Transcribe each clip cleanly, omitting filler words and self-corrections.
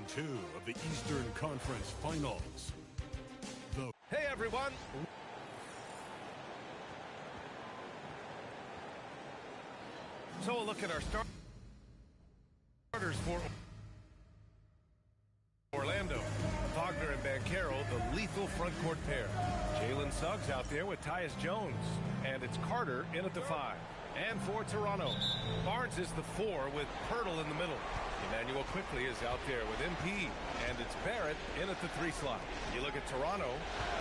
2 of the Eastern Conference Finals. Hey everyone! So a look at our starters for Orlando. Wagner and Banchero, the lethal front court pair. Jalen Suggs out there with Tyus Jones. And it's Carter in at the 5. And for Toronto, Barnes is the 4 with Pirtle in the middle. Emmanuel quickly is out there with MP, and it's Barrett in at the 3 slot. You look at Toronto,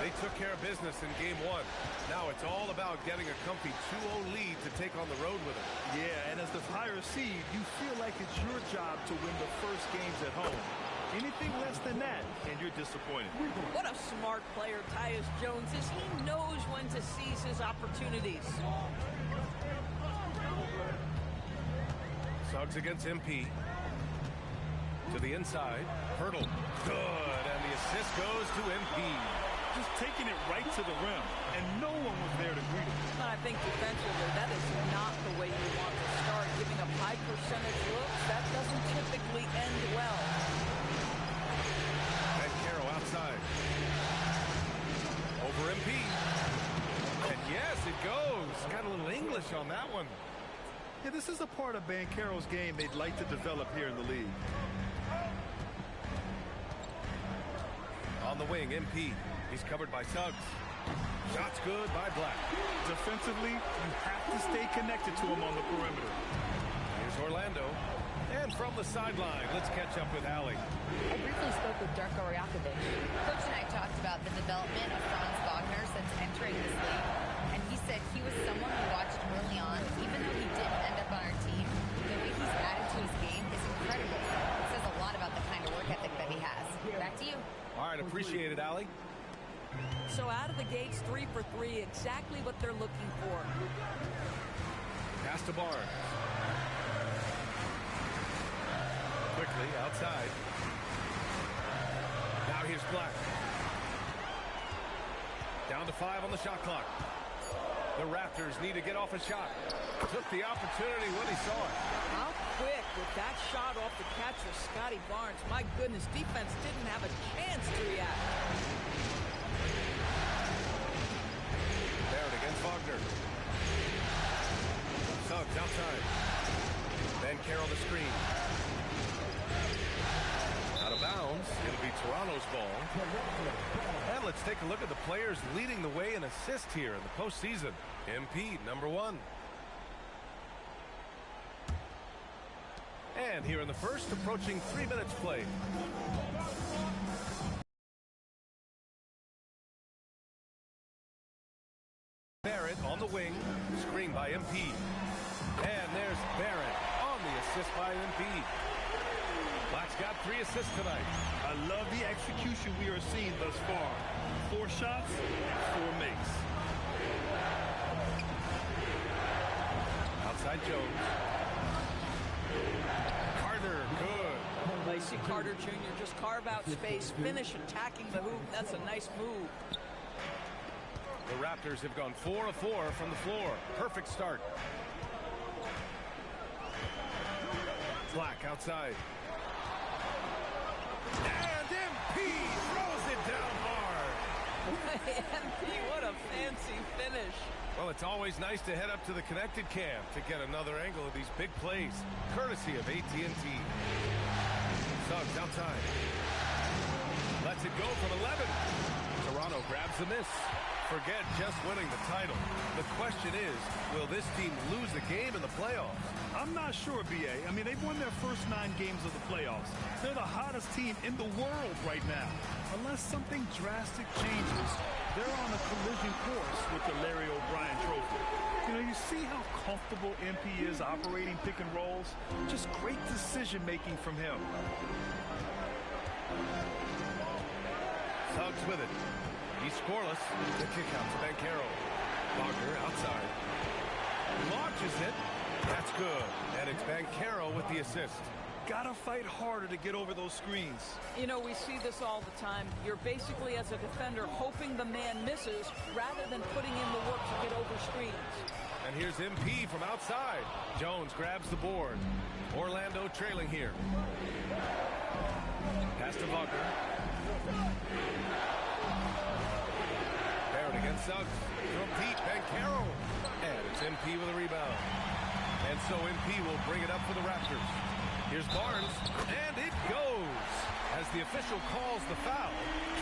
they took care of business in game 1. Now it's all about getting a comfy 2-0 lead to take on the road with them. Yeah, and as the higher seed, you feel like it's your job to win the first games at home. Anything less than that, and you're disappointed. What a smart player Tyus Jones is. He knows when to seize his opportunities. Suggs against MP. To the inside. Pirtle. Good. And the assist goes to MP. Just taking it right to the rim, and no one was there to greet him. I think defensively, that is not the way you want to start. Giving up high percentage looks, that doesn't typically end well. Banchero outside. Over MP. And yes, it goes. Got a little English on that one. Yeah, this is a part of Banchero's game they'd like to develop here in the league. On the wing, MP. He's covered by Suggs. Shot's good by Black. Defensively, you have to stay connected to him on the perimeter. Here's Orlando. And from the sideline, let's catch up with Allie. I briefly spoke with Darko Rajakovic. Coach and I talked about the development of Franz Wagner since entering this league. And he said he was someone we watched early on, even though he didn't end up on our team. The way he's added to his game is incredible. It says a lot about the kind of work ethic that he has. Back to you. All right, appreciate it, Allie. So out of the gates, 3 for 3, exactly what they're looking for. Pass to Barnes. Quickly outside. Now here's Black. Down to 5 on the shot clock. The Raptors need to get off a shot. Took the opportunity when he saw it. How quick with that shot off the catch of Scotty Barnes. My goodness, defense didn't have a chance to react. Barrett against Wagner. Suggs outside. Banchero the screen. Out of bounds. It'll be Toronto's ball. And let's take a look at the players leading the way in assists here in the postseason. MP, number 1. And here in the first, approaching 3 minutes played. Barrett on the wing, screened by MP. And there's Barrett on the assist by MP. Black's got 3 assists tonight. I love the execution we are seeing thus far. 4 shots, 4 makes. Outside Jones. Carter, good. Lacey Carter Jr. just carve out space, finish attacking the hoop. That's a nice move. The Raptors have gone 4 of 4 from the floor. Perfect start. Black outside. And MP throws it down hard. MP, what a fancy finish. Well, it's always nice to head up to the connected cam to get another angle of these big plays, courtesy of AT&T. Suggs outside. Lets it go from 11. Toronto grabs the miss. Forget just winning the title. The question is, will this team lose a game in the playoffs? I'm not sure, B.A. I mean, they've won their first 9 games of the playoffs. They're the hottest team in the world right now. Unless something drastic changes, they're on a collision course with the Larry O'Brien trophy. You know, you see how comfortable MP is operating pick and rolls? Just great decision-making from him. Suggs with it. He's scoreless. The kick out to Banchero. Wagner outside. Launches it. That's good. And it's Banchero with the assist. Gotta fight harder to get over those screens. You know, we see this all the time. You're basically, as a defender, hoping the man misses rather than putting in the work to get over screens. And here's MP from outside. Jones grabs the board. Orlando trailing here. Pass to Wagner. Barrett against Suggs. From deep, Banchero. And it's MP with a rebound. And so MP will bring it up for the Raptors. Here's Barnes, and it goes. As the official calls the foul,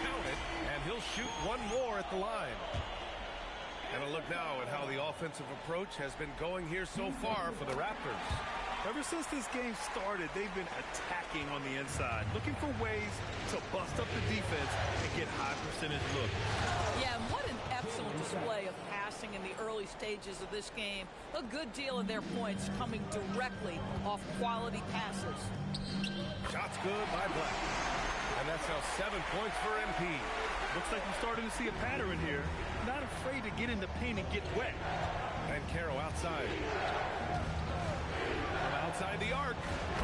count it, and he'll shoot one more at the line. And a look now at how the offensive approach has been going here so far for the Raptors. Ever since this game started, they've been attacking on the inside, looking for ways to bust up the defense and get high percentage looks. Yeah, and what an excellent display of passing in the early stages of this game. A good deal of their points coming directly off quality passes. Shots good by Black. And that's now 7 points for MP. Looks like we're starting to see a pattern here. Not afraid to get in the paint and get wet. And Caro outside. From outside the arc.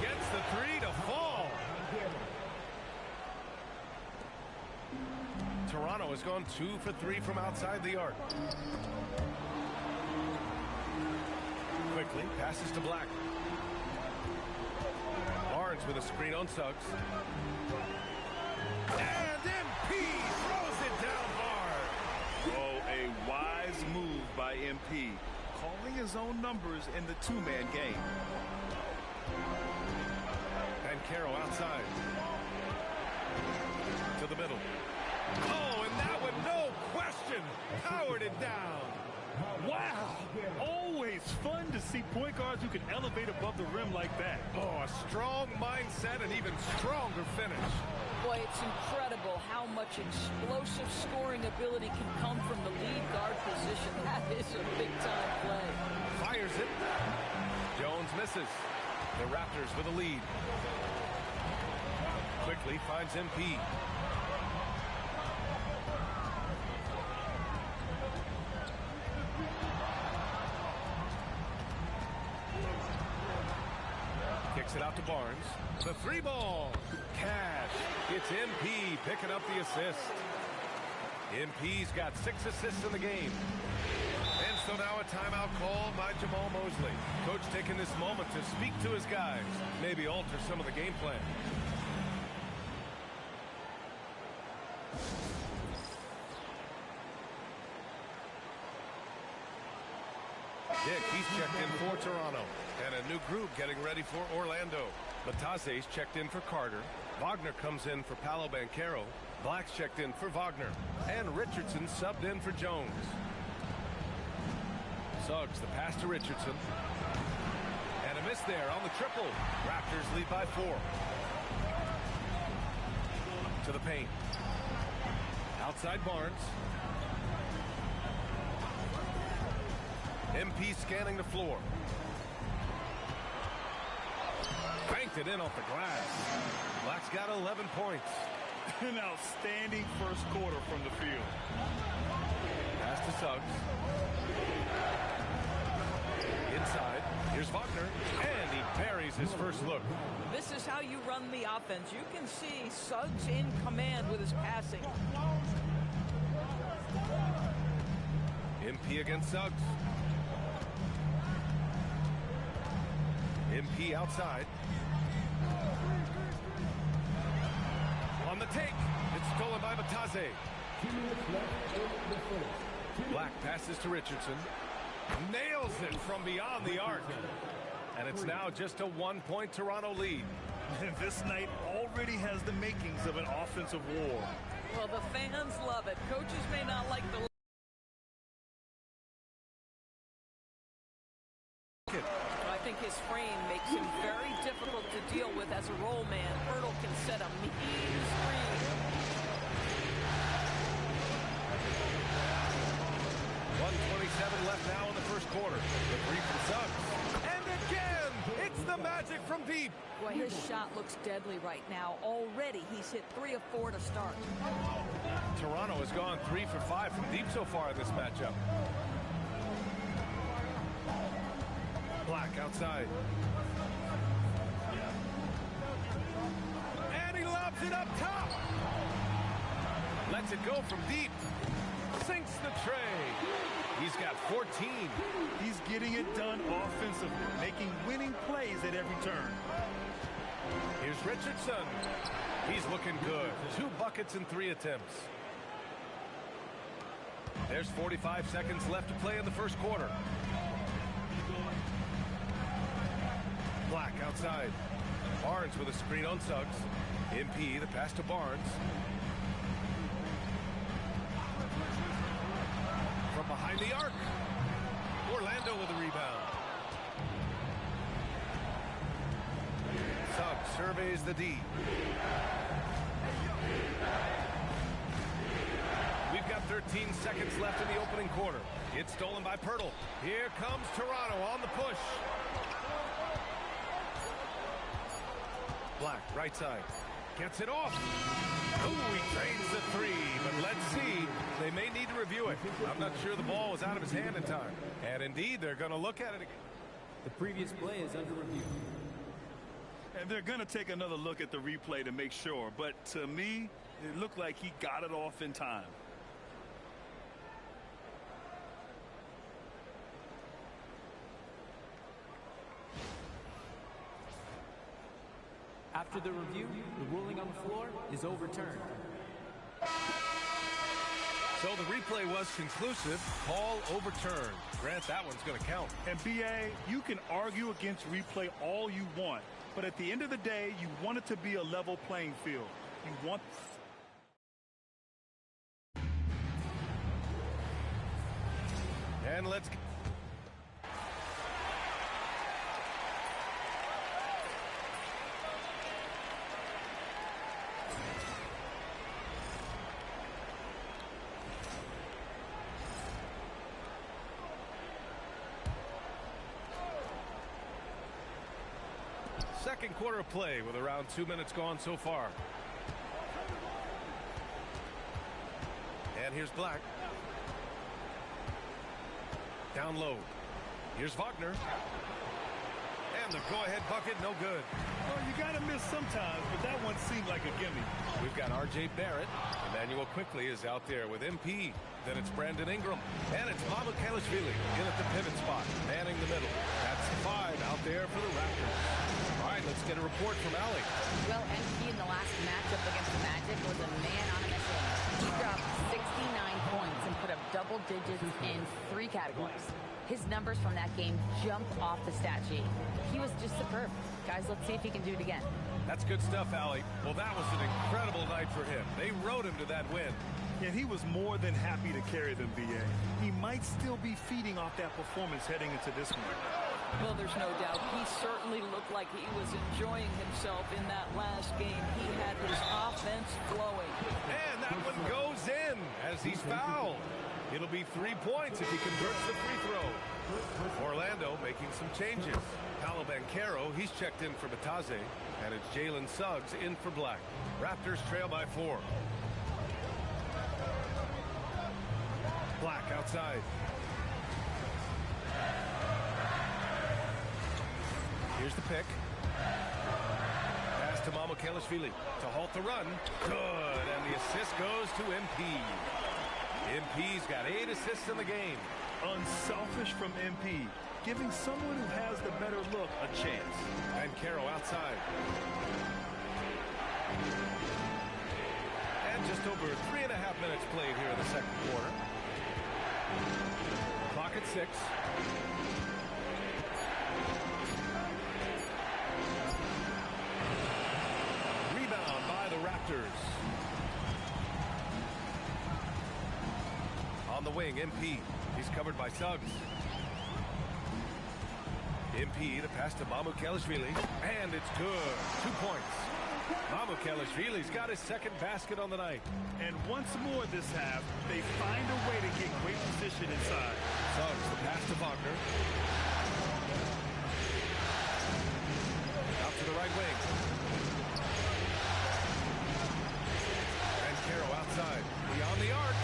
Gets the three to fall. Toronto has gone 2 for 3 from outside the arc. Quickly passes to Black. Barnes with a screen on Suggs. And MP throws it down hard. Oh, a wise move by MP, calling his own numbers in the two-man game. And Caro outside. To the middle. Oh, and that one, no question, powered it down. Wow! Always fun to see point guards who can elevate above the rim like that. Oh, a strong mindset and even stronger finish. Boy, it's incredible how much explosive scoring ability can come from the lead guard position. That is a big-time play. Fires it. Jones misses. The Raptors with a lead. Quickly finds MP. Kicks it out to Barnes. The three ball. Cash. It's MP picking up the assist. MP's got 6 assists in the game. And so now a timeout called by Jamal Mosley. Coach taking this moment to speak to his guys. Maybe alter some of the game plan. Dick, he's checked in for Toronto. And a new group getting ready for Orlando. Batase's checked in for Carter. Wagner comes in for Paolo Banchero. Black's checked in for Wagner. And Richardson subbed in for Jones. Suggs, the pass to Richardson. And a miss there on the triple. Raptors lead by 4. To the paint. Outside Barnes. MP scanning the floor. Banked it in off the glass. Black's got 11 points. An outstanding first quarter from the field. Pass to Suggs. Inside. Here's Wagner. And he buries his first look. This is how you run the offense. You can see Suggs in command with his passing. MP against Suggs. MP outside. On the take. It's stolen by Batase. Black passes to Richardson. Nails it from beyond the arc. And it's now just a 1-point Toronto lead. This night already has the makings of an offensive war. Well, the fans love it. Coaches may not like the... I think his frame makes him very difficult to deal with as a roll man. Hurdle can set a mean screen. 1:27 left now in the first quarter. The three from Suggs. And again, it's the Magic from deep. Boy, his shot looks deadly right now. Already, he's hit 3 of 4 to start. Toronto has gone 3 for 5 from deep so far in this matchup. Black outside. And he lobs it up top. Lets it go from deep. Sinks the tray. He's got 14. He's getting it done offensively, making winning plays at every turn. Here's Richardson. He's looking good. 2 buckets in 3 attempts. There's 45 seconds left to play in the first quarter. Black outside. Barnes with a screen on Suggs. MP, the pass to Barnes. From behind the arc. Orlando with a rebound. Suggs surveys the D. We've got 13 seconds left in the opening quarter. It's stolen by Pirtle. Here comes Toronto on the push. Black, right side. Gets it off. Ooh, he trades the 3, but let's see. They may need to review it. I'm not sure the ball was out of his hand in time. And indeed, they're going to look at it again. The previous play is under review. And they're going to take another look at the replay to make sure. But to me, it looked like he got it off in time. After the review, the ruling on the floor is overturned. So the replay was conclusive. Call overturned. Grant, that one's going to count. And BA, you can argue against replay all you want, but at the end of the day, you want it to be a level playing field. You want... And let's... Second quarter of play with around 2 minutes gone so far. And here's Black. Down low. Here's Wagner. And the go-ahead bucket, no good. Well, you got to miss sometimes, but that one seemed like a gimme. We've got R.J. Barrett. Emmanuel quickly is out there with MP. Then it's Brandon Ingram. And it's Mamukelashvili in at the pivot spot, manning the middle. That's 5 out there for the Raptors. All right, let's get a report from Allie. Well, MP in the last matchup against the Magic was a man on a mission. He dropped 69 points and put up double digits in 3 categories. His numbers from that game jump off the stat sheet. He was just superb. Guys, let's see if he can do it again. That's good stuff, Allie. Well, that was an incredible night for him. They rode him to that win. And he was more than happy to carry them, BA. He might still be feeding off that performance heading into this one. Well, there's no doubt. He certainly looked like he was enjoying himself in that last game. He had his offense flowing. And that one goes in as he's fouled. It'll be 3 points if he converts the free throw. Orlando making some changes. Paolo Banchero, he's checked in for Batase. And it's Jalen Suggs in for Black. Raptors trail by 4. Black outside. Here's the pick. Pass to Mamukelashvili to halt the run. Good, and the assist goes to MP. MP's got 8 assists in the game. Unselfish from MP, giving someone who has the better look a chance. And Caro outside. And just over 3.5 minutes played here in the second quarter. Clock at 6. Rebound by the Raptors. On the wing, MP. He's covered by Suggs. MP, the pass to Mamukelashvili. And it's good. 2 points. Mamukelashvili's got his second basket on the night. And once more this half, they find a way to get great position inside. Suggs, the pass to Wagner. Out to the right wing. And Caro outside. Beyond the arc.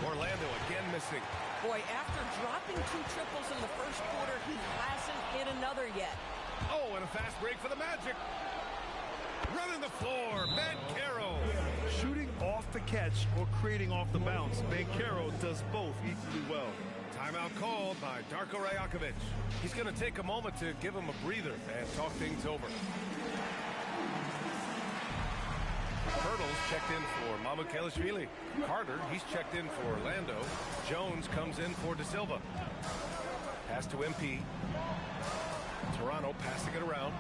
Orlando again missing. Boy, after dropping 2 triples in the first quarter, he hasn't hit another yet. Oh, and a fast break for the Magic. Running the floor, Banchero. Shooting off the catch or creating off the bounce, Banchero does both equally well. Timeout called by Darko Rajakovic. He's going to take a moment to give him a breather and talk things over. Bortles checked in for Mamukelashvili. Carter, he's checked in for Orlando. Jones comes in for De Silva. Pass to MP. Toronto passing it around.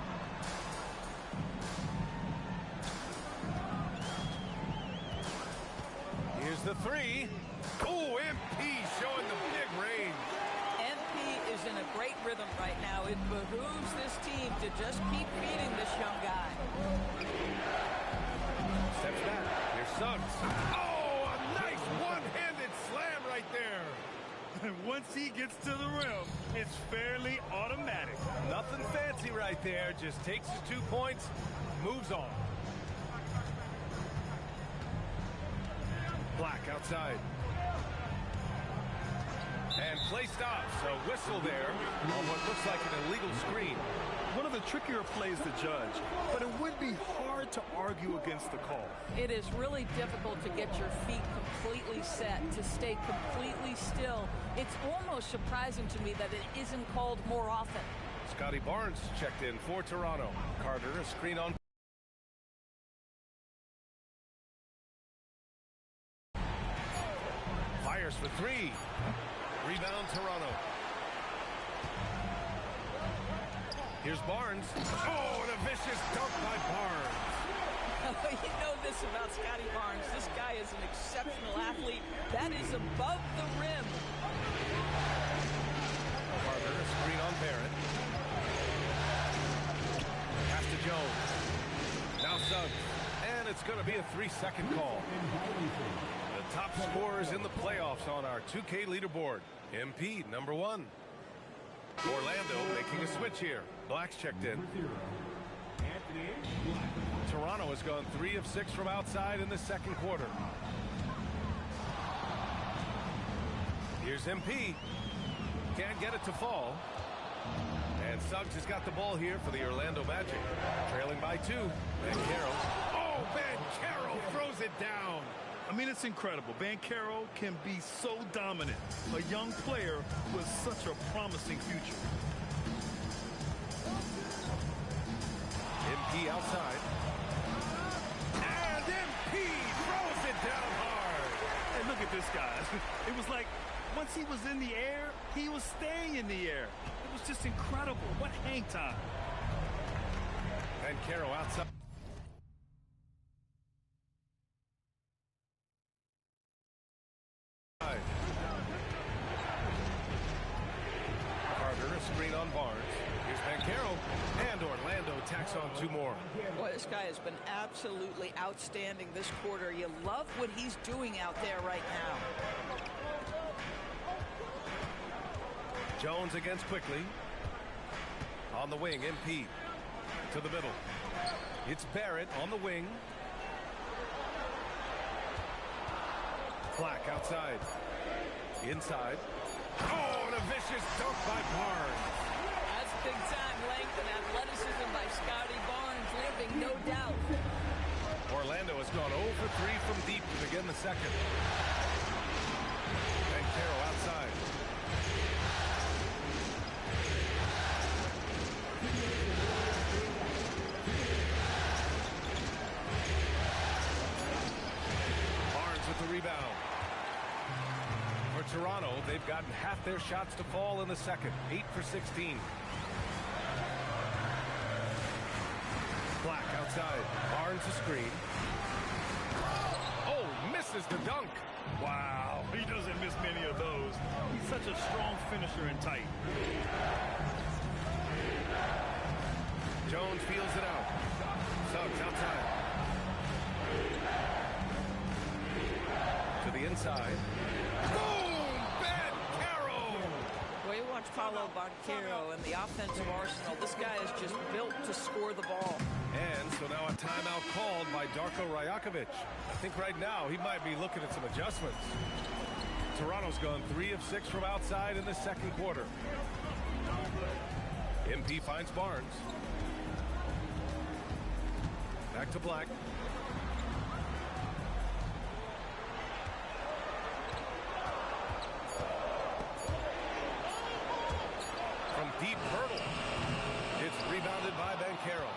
Here's the three. Oh, MP showing the big range. MP is in a great rhythm right now. It behooves this team to just keep feeding this young guy. Steps back. Here's Suggs. Oh, a nice one-handed slam right there. And once he gets to the rim, it's fairly automatic. Nothing fancy right there. Just takes his 2 points, moves on. Black outside. And play stops. A whistle there on what looks like an illegal screen. One of the trickier plays to judge, but it would be hard to argue against the call. It is really difficult to get your feet completely set, to stay completely still. It's almost surprising to me that it isn't called more often. Scotty Barnes checked in for Toronto. Carter, a screen on. Fires for three. Rebound, Toronto. Here's Barnes. Oh, and a vicious dunk by Barnes. You know this about Scotty Barnes. This guy is an exceptional athlete. That is above the rim. Carter, a screen on Barrett. Pass to Jones. Now Suggs. And it's going to be a 3-second call. The top scorers in the playoffs on our 2K leaderboard. MP, number 1. Orlando making a switch here. Black's checked in. Toronto has gone 3 of 6 from outside in the second quarter. Here's MP. Can't get it to fall. And Suggs has got the ball here for the Orlando Magic. Trailing by 2. Banchero. Oh, Banchero throws it down. I mean, it's incredible. Banchero can be so dominant. A young player with such a promising future. MP outside. And MP throws it down hard. Hey, look at this guy. It was like once he was in the air, he was staying in the air. It was just incredible. What hang time. Banchero outside. Carter, a screen on Barnes. Here's Banchero. And Orlando tacks on 2 more. Boy, this guy has been absolutely outstanding this quarter. You love what he's doing out there right now. Jones against Quickly. On the wing, MP. To the middle. It's Barrett on the wing. Black outside. Inside. Oh, and a vicious dunk by Barnes. That's big-time length and athleticism by Scotty Barnes, leaving no doubt. Orlando has gone 0 for 3 from deep to begin the second. Banchero outside. Barnes with the rebound. For Toronto, they've gotten half their shots to fall in the second. 8 for 16. Black outside. Barnes a screen. Oh, misses the dunk. Wow, he doesn't miss many of those. He's such a strong finisher and tight. Jones feels it out. Suggs outside. To the inside. Boom! Banchero! Well, you watch Paolo Banchero and the offensive arsenal. This guy is just built to score the ball. And so now a timeout called by Darko Rajakovic. I think right now he might be looking at some adjustments. Toronto's gone 3 of 6 from outside in the second quarter. MP finds Barnes. Back to Black. From deep hurdle. It's rebounded by Banchero.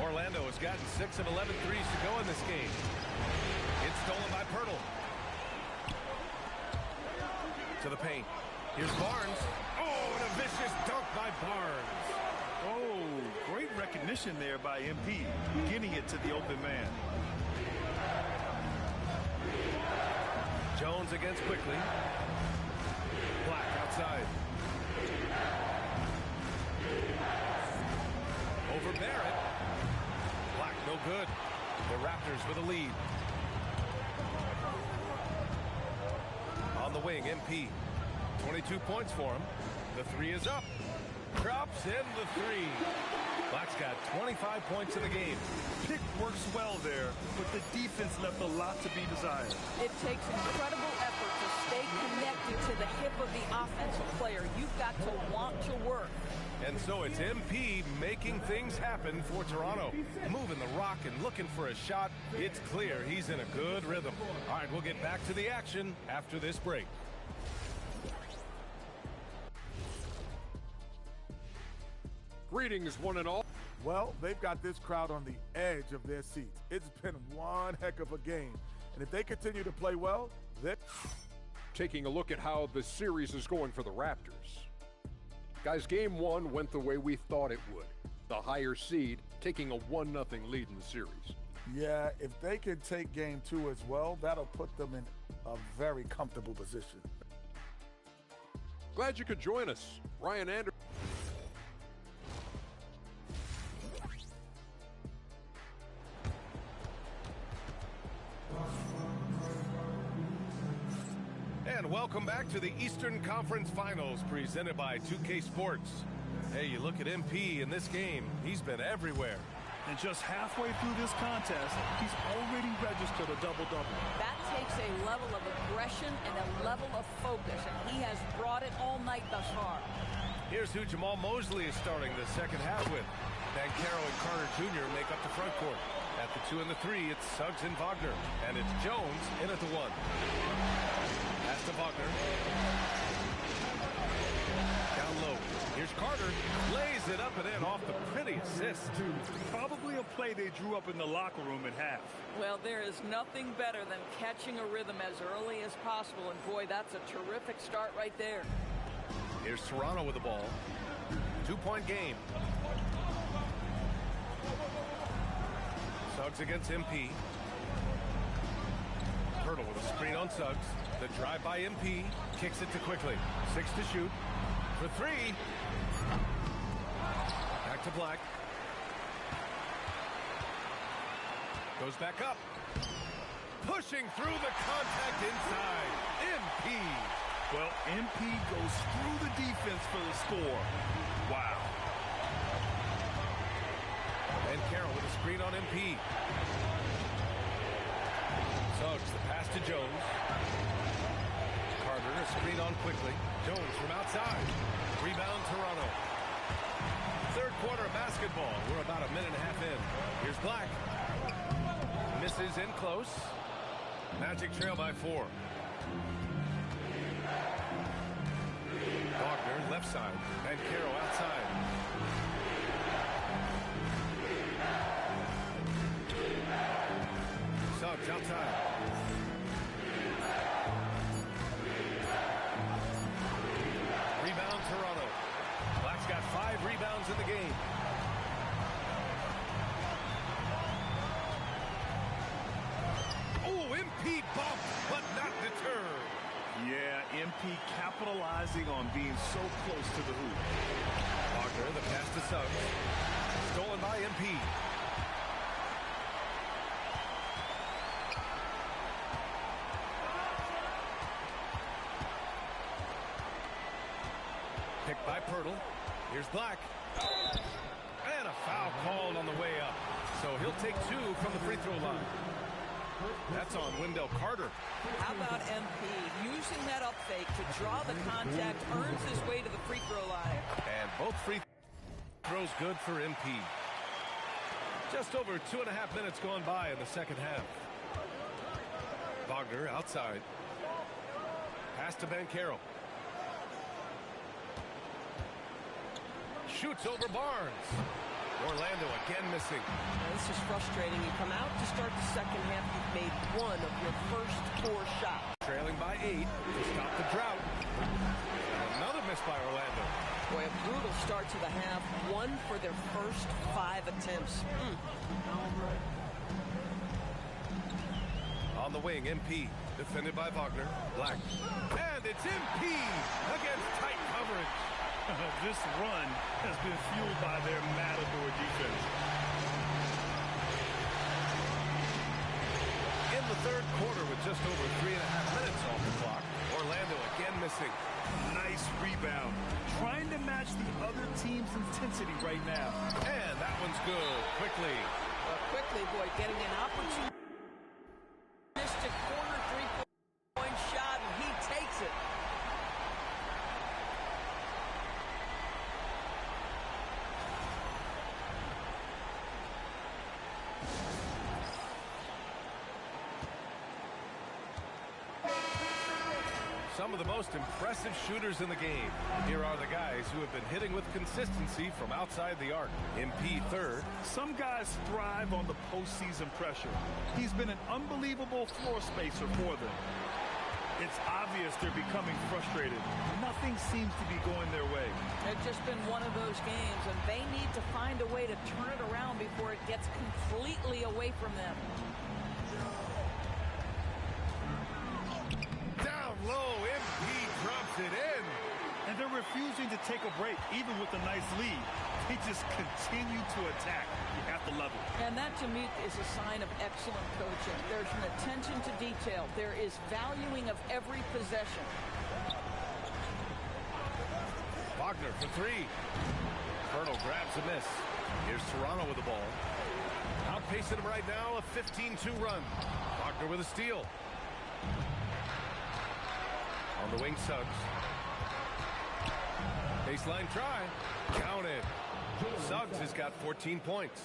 Orlando has gotten 6 of 11 threes to go in this game. It's stolen by Pirtle. To the paint. Here's Barnes. Oh, and a vicious dunk by Barnes. Oh, great recognition there by MP, getting it to the open man. Jones against Quickly. Black outside. Over Barrett. Black no good. The Raptors with a lead. On the wing, MP. 22 points for him. The three is up. Drops in the three. Black's got 25 points in the game. Pick works well there, but the defense left a lot to be desired. It takes incredible effort to stay connected to the hip of the offensive player. You've got to want to work. And so it's MP making things happen for Toronto. Moving the rock and looking for a shot. It's clear he's in a good rhythm. All right, we'll get back to the action after this break. Greetings, one and all. Well, they've got this crowd on the edge of their seats. It's been one heck of a game. And if they continue to play well, they're Taking a look at how the series is going for the Raptors. Guys, game one went the way we thought it would. The higher seed taking a 1-0 lead in the series. Yeah, if they can take game two as well, that'll put them in a very comfortable position. Glad you could join us. Ryan Anderson. And welcome back to the Eastern Conference Finals presented by 2K Sports. Hey, you look at MP in this game, he's been everywhere. And just halfway through this contest, he's already registered a double-double. That takes a level of aggression and a level of focus, and he has brought it all night thus far. Here's who Jamal Mosley is starting the second half with. Banchero and Carter Jr. make up the front court. At the 2 and the 3, it's Suggs and Wagner. And it's Jones in at the 1. Pass to Wagner. Down low. Here's Carter. Lays it up and in off the pretty assist. Probably a play they drew up in the locker room at half. Well, there is nothing better than catching a rhythm as early as possible, and boy, that's a terrific start right there. Here's Toronto with the ball. 2-point game. Suggs against MP. Pirtle with a screen on Suggs. The drive by MP. Kicks it to Quickly. 6 to shoot. For 3. Back to Black. Goes back up. Pushing through the contact inside. MP. Well, MP goes through the defense for the score. Wow. And Carroll with a screen on MP. Suggs, the pass to Jones. Carter, a screen on Quickly. Jones from outside. Rebound, Toronto. Third quarter of basketball. We're about a minute and a half in. Here's Black. Misses in close. Magic trail by 4. Wagner, left side. And Carroll outside. Suggs outside. Rebound, Toronto. Black's got 5 rebounds in the game. Oh, MP bumped, but not deterred. Yeah, MP capitalizing on being so close to the hoop. Wagner, the pass to Suggs. Stolen by MP. Picked by Pirtle. Here's Black. And a foul called on the way up. So he'll take 2 from the free throw line. That's on Wendell Carter. How about MP using that up fake to draw the contact, earns his way to the free throw line. And both free throws good for MP. Just over 2.5 minutes gone by in the second half. Wagner outside. Pass to Banchero. Shoots over Barnes. Orlando again missing. This is frustrating. You come out to start the second half, you've made one of your first 4 shots. Trailing by 8 to stop the drought. Another miss by Orlando. Boy, a brutal start to the half. 1 for their first 5 attempts. On the wing, MP. Defended by Wagner. Black. And it's MP against tight coverage. This run has been fueled by their Matador defense. In the third quarter with just over 3.5 minutes off the clock, Orlando again missing. Nice rebound. Trying to match the other team's intensity right now. And that one's good. Quickly. Quickly, boy, getting an opportunistic corner three-point shot, and he takes it. Some of the most impressive shooters in the game. Here are the guys who have been hitting with consistency from outside the arc. MP third. Some guys thrive on the postseason pressure. He's been an unbelievable floor spacer for them. It's obvious they're becoming frustrated. Nothing seems to be going their way. It's just been one of those games, and they need to find a way to turn it around before it gets completely away from them. Down low, MP drops it in. And they're refusing to take a break, even with a nice lead. They just continue to attack. You have to love it. And that, to me, is a sign of excellent coaching. There's an attention to detail. There is valuing of every possession. Wagner for 3. Colonel grabs a miss. Here's Toronto with the ball. Outpacing him right now, a 15-2 run. Wagner with a steal. On the wing, Suggs. Baseline try. Counted. Suggs has got 14 points.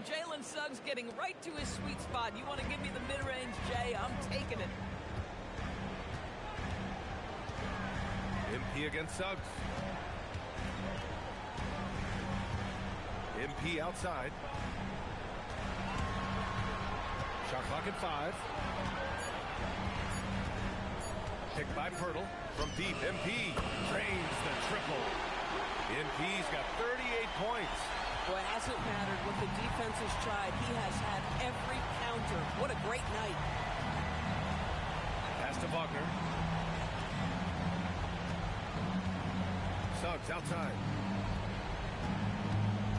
Jalen Suggs getting right to his sweet spot. You want to give me the mid-range, Jay? I'm taking it. MP against Suggs. MP outside. Shot clock at 5. Picked by Pirtle from deep. MP drains the triple. MP's got 38 points. Boy, hasn't mattered what the defense has tried. He has had every counter. What a great night. Pass to Wagner. Suggs outside.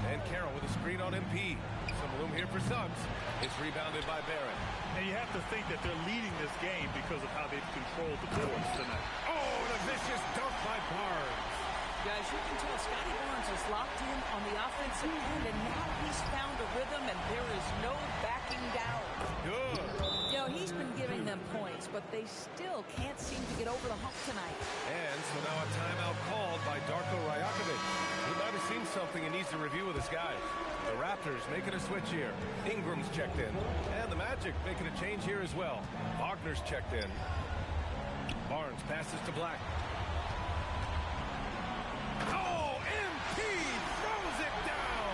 And Carroll with a screen on MP. Some room here for Suggs. It's rebounded by Barrett. And you have to think that they're leading this game because of how they've controlled the boards tonight. Oh, and a vicious dunk by Barnes. Guys, you can tell Scotty Barnes is locked in on the offensive end, and now he's found a rhythm, and there is no backing down. Good. You know, he's been giving them points, but they still can't seem to get over the hump tonight. And so now a timeout called by Darko Rajakovic. He might have seen something he needs to review with his guys. The Raptors making a switch here. Ingram's checked in. And the Magic making a change here as well. Wagner's checked in. Barnes passes to Black. Oh, MP throws it down.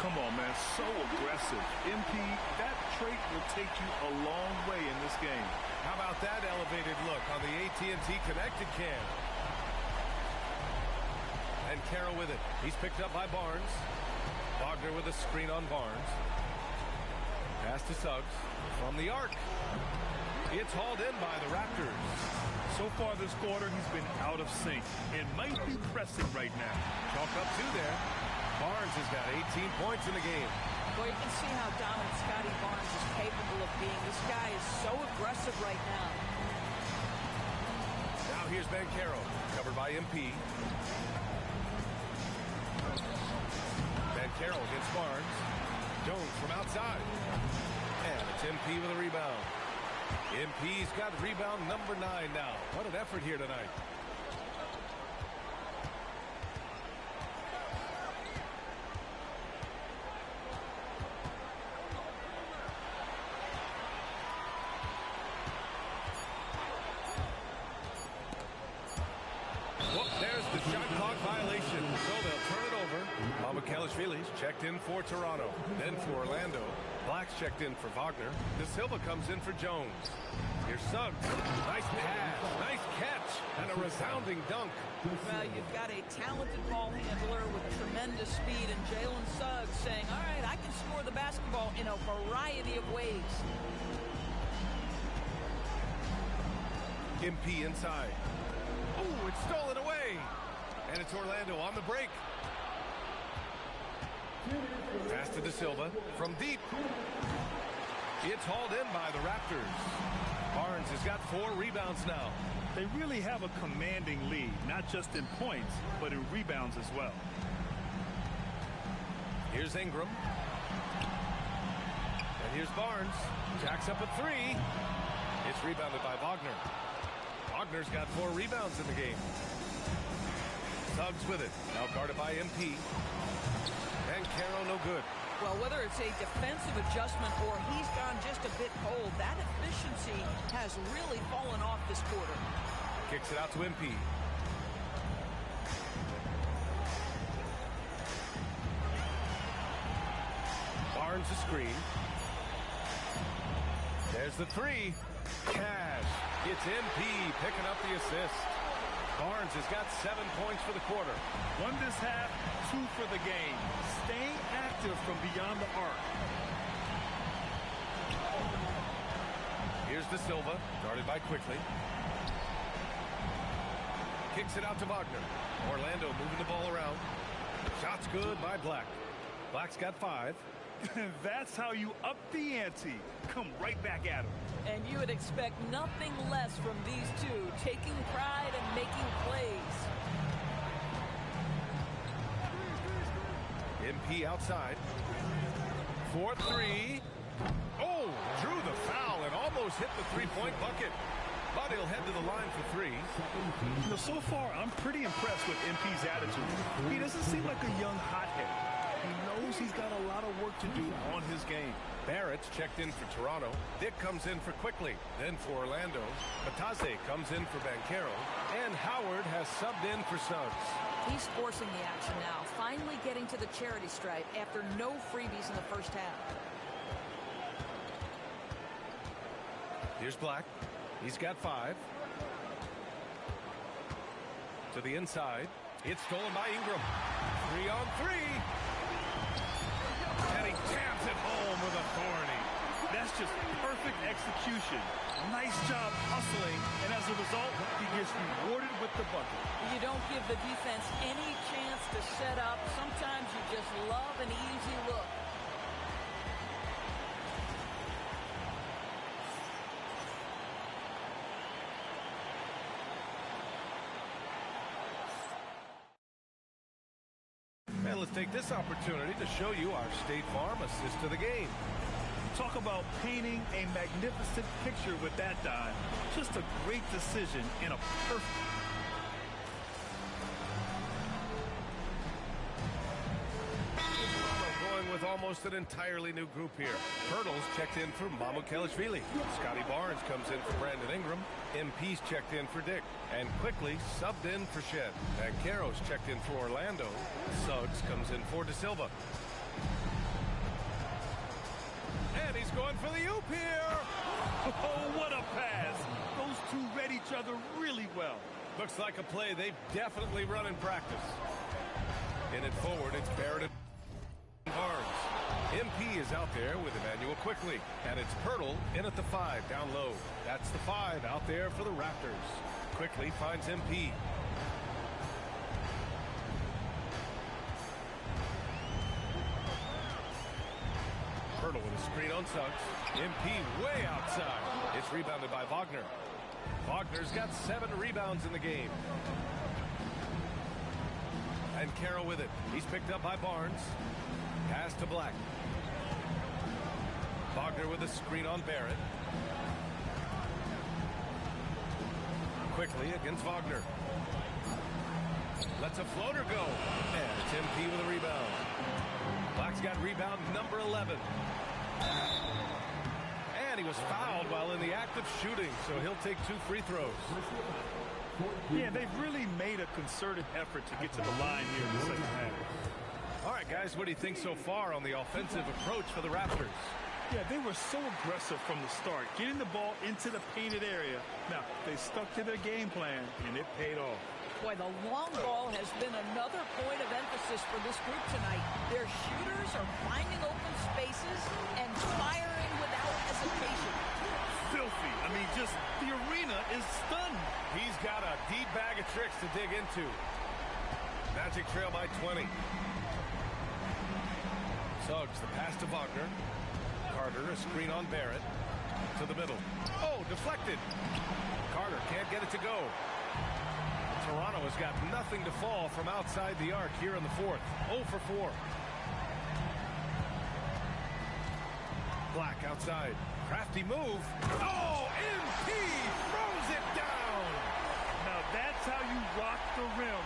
Come on, man. So aggressive. MP, that trait will take you a long way in this game. How about that elevated look on the AT&T connected cam? And Carroll with it. He's picked up by Barnes. Wagner with a screen on Barnes. Pass to Suggs from the arc. It's hauled in by the Raptors. So far this quarter, he's been out of sync and might be pressing right now. Chalk up 2 there. Barnes has got 18 points in the game. Well, you can see how dominant Scotty Barnes is capable of being. This guy is so aggressive right now. Now here's Banchero, covered by MP. Banchero against Barnes. Jones from outside. And it's MP with a rebound. MP's got rebound number 9 now. What an effort here tonight. Well, there's the shot clock violation. So they'll turn it over. Mamukelashvili's checked in for Toronto. Then for Orlando. Black's checked in for Wagner. De Silva comes in for Jones. Here's Suggs. Nice pass. Nice catch. And a resounding dunk. Well, you've got a talented ball handler with tremendous speed, and Jalen Suggs saying, all right, I can score the basketball in a variety of ways. MP inside. Ooh, it's stolen away. And it's Orlando on the break. Pass to De Silva from deep. It's hauled in by the Raptors. Barnes has got 4 rebounds now. They really have a commanding lead, not just in points, but in rebounds as well. Here's Ingram. And here's Barnes. Jacks up a 3. It's rebounded by Wagner. Wagner's got 4 rebounds in the game. Suggs with it. Now guarded by MP. And Caro no good. Well, whether it's a defensive adjustment or he's gone just a bit cold, that efficiency has really fallen off this quarter. Kicks it out to MP. Barnes the screen. There's the 3. Cash. It's MP picking up the assist. Barnes has got 7 points for the quarter. 1 this half, 2 for the game. Staying active from beyond the arc. Here's De Silva, guarded by Quickly. Kicks it out to Wagner. Orlando moving the ball around. Shot's good by Black. Black's got 5. That's how you up the ante. Come right back at him. And you would expect nothing less from these two, taking pride and making plays. MP outside. 4-3. Oh, drew the foul and almost hit the 3-point bucket. But he'll head to the line for 3. You know, so far, I'm pretty impressed with MP's attitude. He doesn't seem like a young hothead. He knows he's got a lot of work to do on his game. Barrett's checked in for Toronto. Dick comes in for Quickly. Then for Orlando. Matase comes in for Banchero. And Howard has subbed in for Suggs. He's forcing the action now, finally getting to the charity stripe after no freebies in the first half. Here's Black. He's got 5. To the inside. It's stolen by Ingram. 3-on-3. And he jams it home with authority. That's just perfect execution. Nice job hustling, and as a result, he gets rewarded with the bucket. You don't give the defense any chance to set up. Sometimes you just love an easy look. And let's take this opportunity to show you our State Farm assist to the game. Talk about painting a magnificent picture with that dive. Just a great decision in a perfect... Going with almost an entirely new group here. Pirtle's checked in for Mamukelashvili. Scotty Barnes comes in for Brandon Ingram. MP's checked in for Dick. And Quickly subbed in for Shed. And Caro's checked in for Orlando. Suggs comes in for De Silva. And he's going for the oop here. Oh, what a pass. Those two read each other really well. Looks like a play they've definitely run in practice. In it forward, it's Barrett and Barnes. MP is out there with Emmanuel Quickly. And it's Pirtle in at the 5 down low. That's the 5 out there for the Raptors. Quickly finds MP. Pirtle with a screen on Suggs. MP way outside. It's rebounded by Wagner. Wagner's got 7 rebounds in the game. And Caro with it. He's picked up by Barnes. Pass to Black. Wagner with a screen on Barrett. Quickly against Wagner. Lets a floater go. And it's MP with a rebound. Black's got rebound number 11. And he was fouled while in the act of shooting, so he'll take 2 free throws. Yeah, they've really made a concerted effort to get to the line here in the second half. All right, guys, what do you think so far on the offensive approach for the Raptors? Yeah, they were so aggressive from the start, getting the ball into the painted area. Now, they stuck to their game plan, and it paid off. Boy, the long ball has been another point of emphasis for this group tonight. Their shooters are finding open spaces and firing without hesitation. Filthy. I mean, just the arena is stunned. He's got a deep bag of tricks to dig into. Magic trail by 20. Suggs, the pass to Wagner. Carter, a screen on Barrett. To the middle. Oh, deflected. Carter can't get it to go. Toronto has got nothing to fall from outside the arc here in the fourth. 0 for 4. Black outside. Crafty move. Oh, MP throws it down. Now that's how you rock the rim.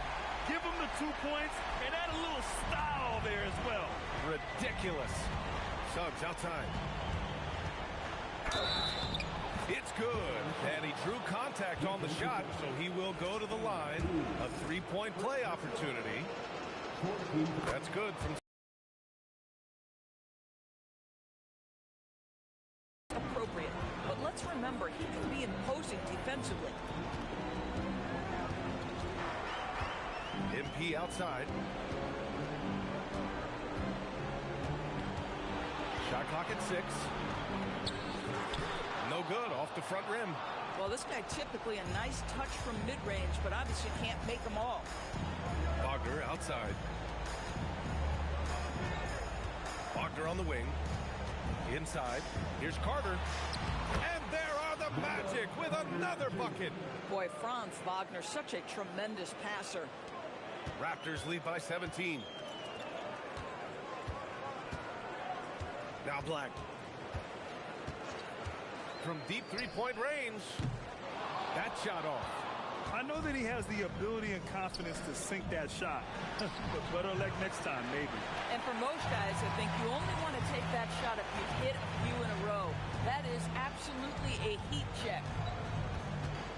Give them the 2 points and add a little style there as well. Ridiculous. Suggs outside. It's good. And he drew contact on the shot, so he will go to the line. A 3-point play opportunity. That's good from Appropriate. But let's remember, he can be imposing defensively. MP outside. Shot clock at 6. No good, off the front rim. Well, this guy typically a nice touch from mid-range, but obviously can't make them all. Wagner outside. Wagner on the wing. Inside. Here's Carter. And there are the Magic with another bucket. Boy, Franz Wagner, such a tremendous passer. Raptors lead by 17. Now Black. From deep 3-point range. That shot off. I know that he has the ability and confidence to sink that shot. But better luck next time, maybe. And for most guys, I think you only want to take that shot if you hit a few in a row. That is absolutely a heat check.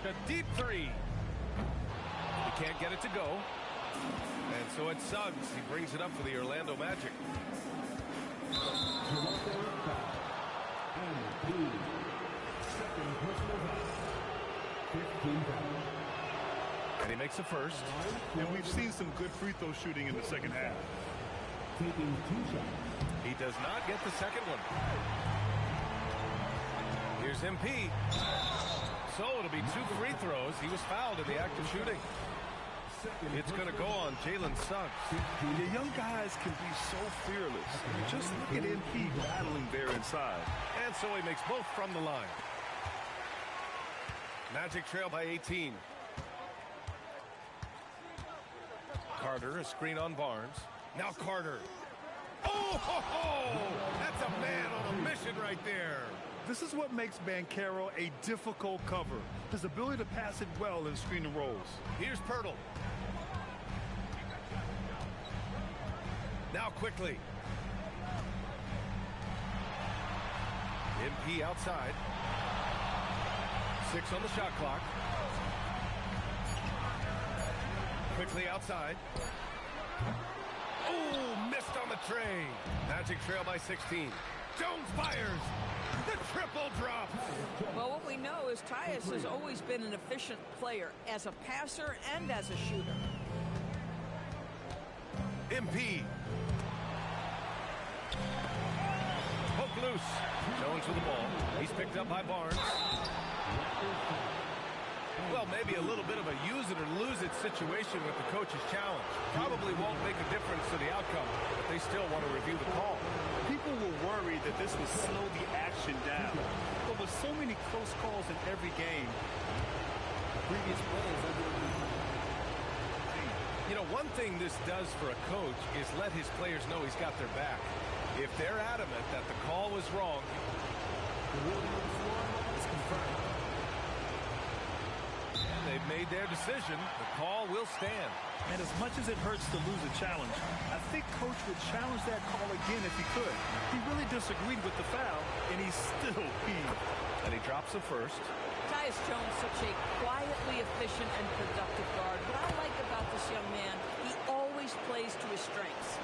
The deep 3. He can't get it to go. And so it's Suggs. He brings it up for the Orlando Magic. And he makes the first. And we've seen some good free throw shooting in the second half. He does not get the second one. Here's MP. So it'll be 2 free throws. He was fouled in the act of shooting. It's going to go on Jalen Suggs. The young guys can be so fearless. Just look at MP battling there inside. And so he makes both from the line. Magic trail by 18. Carter, a screen on Barnes. Now Carter. Oh, ho, ho! That's a man on a mission right there. This is what makes Banchero a difficult cover. His ability to pass it well in screen and rolls. Here's Pirtle. Now quickly. MP outside. 6 on the shot clock. Quickly outside. Oh, missed on the tray. Magic trail by 16. Jones fires. The triple drop. Well, what we know is Tyus has always been an efficient player as a passer and as a shooter. MP. Poke loose. Jones with the ball. He's picked up by Barnes. Well, maybe a little bit of a use it or lose it situation with the coach's challenge. Probably won't make a difference to the outcome, but they still want to review the call. People were worried that this would slow the action down. But with so many close calls in every game, Previous play is under review. You know, one thing this does for a coach is let his players know he's got their back. If they're adamant that the call was wrong, The ruling on the floor is confirmed. they've made their decision. The call will stand. and as much as it hurts to lose a challenge, I think Coach would challenge that call again if he could. He really disagreed with the foul, and he still peeved. And he drops the first. Tyus Jones, such a quietly efficient and productive guard. What I like about this young man, he always plays to his strengths.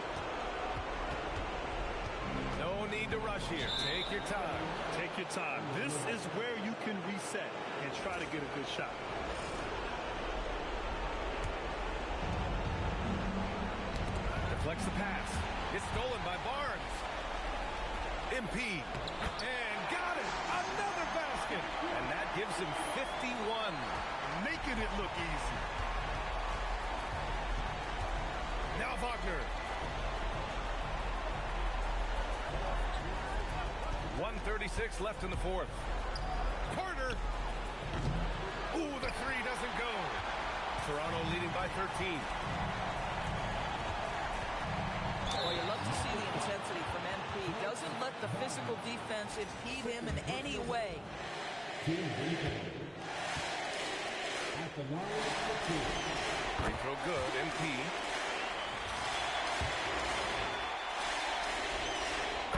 No need to rush here. Take your time. Take your time. This is where you can reset and try to get a good shot. Deflects the pass. It's stolen by Barnes. MP. And got it. Another basket. And that gives him 51. Making it look easy. Now Wagner. 1:36 left in the fourth. Carter. Ooh, the three doesn't go. Toronto leading by 13. Well, you love to see the intensity from MP. Doesn't let the physical defense impede him in any way. Free throw good, MP.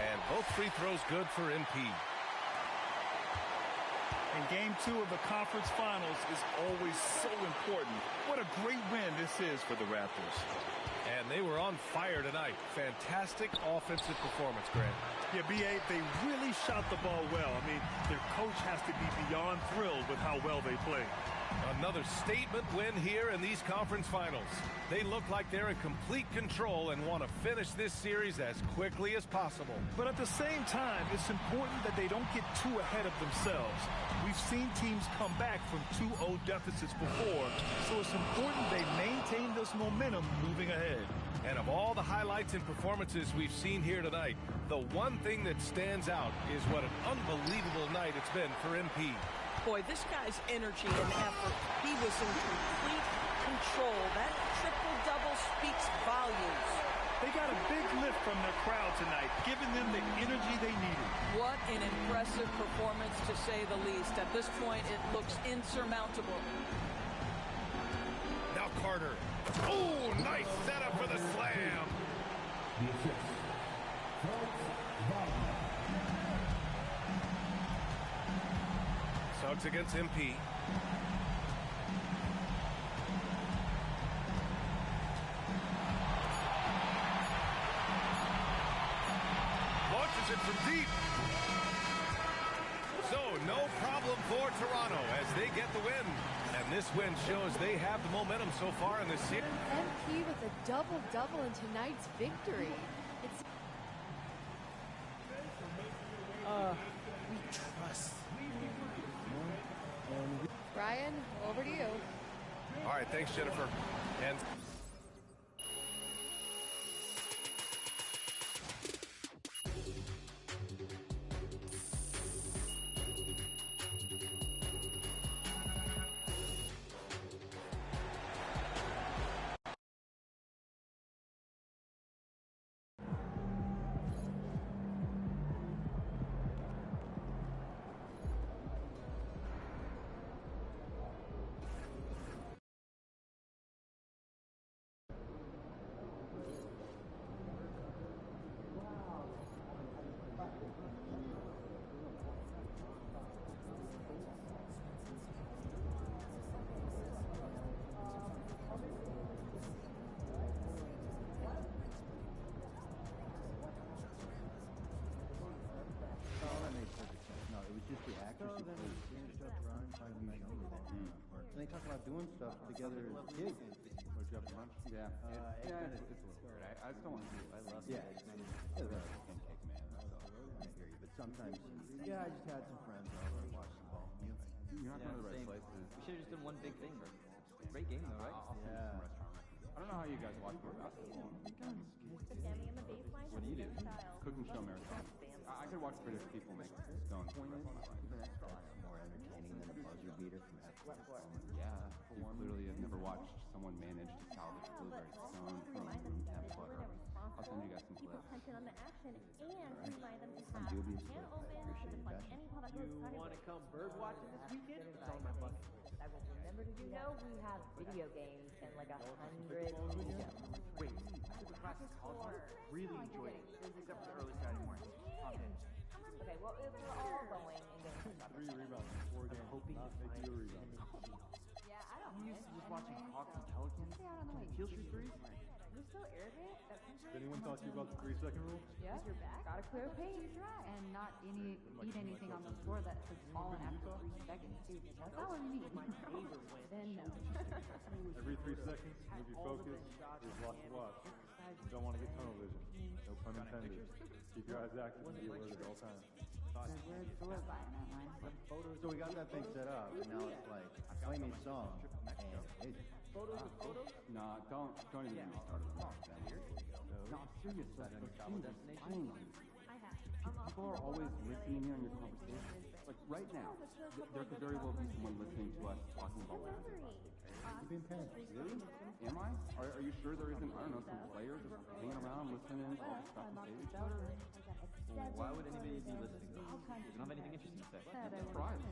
And both free throws good for MP. And game 2 of the conference finals is always so important. What a great win this is for the Raptors. And they were on fire tonight. Fantastic offensive performance, Grant. Yeah, B.A., they really shot the ball well. I mean, their coach has to be beyond thrilled with how well they played. Another statement win here in these conference finals. They look like they're in complete control and want to finish this series as quickly as possible. But at the same time, it's important that they don't get too ahead of themselves. We've seen teams come back from 2-0 deficits before, so it's important they maintain this momentum moving ahead. And of all the highlights and performances we've seen here tonight, the one thing that stands out is what an unbelievable night it's been for MP. Boy, this guy's energy and effort, he was in complete control. That triple-double speaks volumes. They got a big lift from their crowd tonight, giving them the energy they needed. What an impressive performance, to say the least. At this point, it looks insurmountable. Now Carter. Oh, nice setup for the slam. Suggs against MP. Launches it from deep. So no problem for Toronto as they get the win. And this win shows they have the momentum so far in this series. MP with a double-double in tonight's victory. It's We trust. Brian, over to you. All right, thanks, Jennifer. And And they talk about doing stuff together as kids. Or Jeff Munch. Yeah. It's a little weird. I just don't want to do it. I love it. Yeah, the pancake man. I hear you. But sometimes, I just had some friends over and watched the ball. You're not going to the right places. We should have just done one big thing. Great game, though, right? Yeah. I don't know how you guys watch more basketball. What do you do? Cooking show marathon. I could watch British people make stones. More entertaining than a buzzer beater from Yeah, you clearly have never watched someone manage to salvage a blueberry stone from room temperature. I'll send you guys some clips. You want to come bird watching this weekend? It's on my bucket list. Remember, did you know we have video games and like 100 Wait, the classic college really enjoyed it, except for early Saturday morning. Okay, well, if we're all going and getting 3 rebounds, 4 games. Hoping Not to make find you a rebound. Yeah, I don't I'm used to just watching Hawks and Pelicans. Kill shoot threes. You're so arrogant. That's Anyone talk to you about the 3-second rule? Yeah. Your back. Gotta clear a page. And not eat anything on the floor that has fallen after 3 seconds. Dude, that's not what we need. Then no. Every 3 seconds, move your focus, here's lots to watch. You don't want to get tunnel vision. No pun intended. Keep your eyes active and be alert at all times. Where's the live by in that line? So we got that thing set up, and now it's like, play me a song, and it... Photos of photos? Nah, don't even get me started on that. No, I'm serious. Finally. People are always listening in on your conversations. Like right now, there could very well be someone listening to us talking about what you're being paid. Really? Am I? Are you sure there isn't, I don't know, some players just hanging around listening to all the stuff on stage? Well, why would anybody be listening? They don't have anything interesting to say. I'm surprised.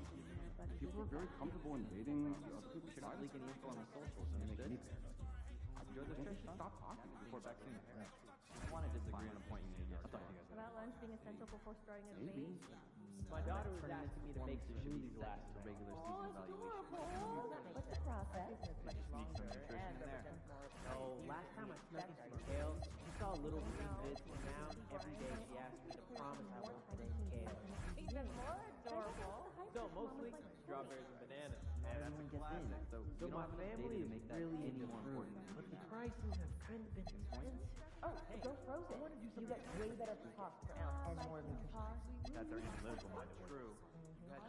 People are very comfortable invading other people's Shouldn't privacy. leak any info on the socials. Understood? Enjoy the show. Stop talking. Report back soon. I want to disagree on a point you made. I'll talk to you guys later. About lunch being essential before starting a Maybe. debate. My daughter was asking me to make smoothies last for regular season evaluation. What's the process? Much longer and represents more. No, last time I snuck in some kale, she saw little green bits, and now every day she asks me to promise I won't put in kale. Even more adorable. So mostly strawberries and bananas. And that's a classic. So my family is really any more important. But the prices have kind of been expensive. Oh, go frozen. You get way better cost per ounce and more nutrition. That's our analytical mind. True.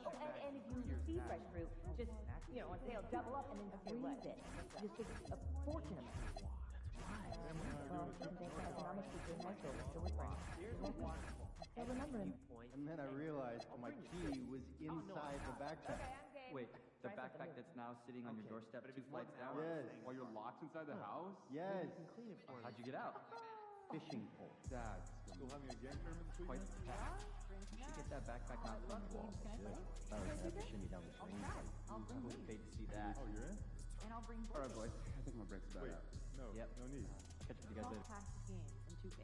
Oh, and if you see fresh fruit, just, on sale, double up and then freeze it. Just take a fortune of it. Well, thanks to economics teacher in high school, still with friends. And remember, And then I realized my key was inside the backpack. Wait, the backpack that's now sitting on your doorstep 2 flights down? Yes. While you're locked inside the house? Yes. How'd you get out? Fishing pole. Dad. Still having a game tournament this Quite weekend? the task. You should get that backpack out from the wall. Oh, yeah, shimmy down the stream. I'll bring Would pay to see that. Oh, you're in? And I'll bring All right, boys. I think my break's about out. No. Yep. No need. Catch up with you guys later. past games in 2K.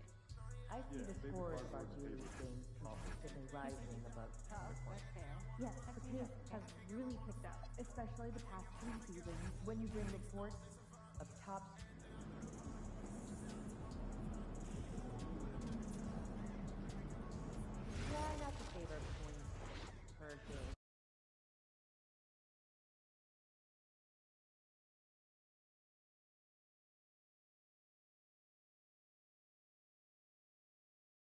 I see the baby scores cardboard of our and G paper. League games consistently rising above. That's fair. Yes, the pace has really picked up, especially the past 3 seasons when you bring reports of top